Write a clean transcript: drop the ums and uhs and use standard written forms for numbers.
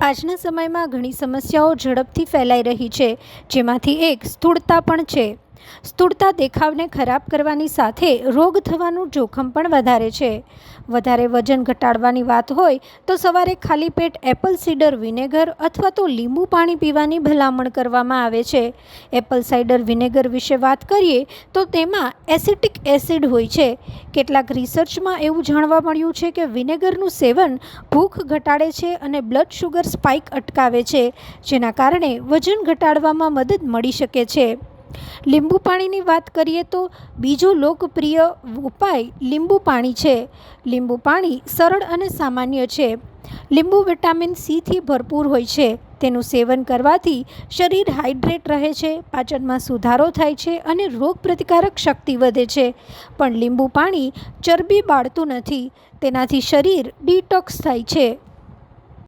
આજના સમયમાં ઘણી સમસ્યાઓ ઝડપથી ફેલાઈ રહી છે, જેમાંથી એક સ્થૂળતા પણ છે. સ્થૂળતા દેખાવને ખરાબ કરવાની સાથે રોગ થવાનું જોખમ પણ વધારે છે. વધારે વજન ઘટાડવાની વાત હોય તો સવારે ખાલી પેટ એપલ સાઇડર વિનેગર અથવા તો લીંબુ પાણી પીવાની ભલામણ કરવામાં આવે છે. એપલ સાઇડર વિનેગર વિશે વાત કરીએ તો તેમાં એસિટિક એસિડ હોય છે. કેટલાક રિસર્ચમાં એવું જાણવા મળ્યું છે કે વિનેગરનું સેવન ભૂખ ઘટાડે છે અને બ્લડ શુગર સ્પાઇક અટકાવે છે, જેના કારણે વજન ઘટાડવામાં મદદ મળી શકે છે. લીંબુ પાણીની વાત કરીએ તો બીજો લોકપ્રિય ઉપાય લીંબુ પાણી છે. લીંબુ પાણી સરળ અને સામાન્ય છે. લીંબુ વિટામિન સી ભરપૂર હોય છે. તેનું સેવન કરવાથી શરીર હાઇડ્રેટ રહે છે, પાચનમાં સુધારો થાય છે અને રોગપ્રતિકારક શક્તિ વધે છે. પણ લીંબુ પાણી ચરબી બાળતું નથી. તેનાથી શરીર ડિટોક્સ થાય છે.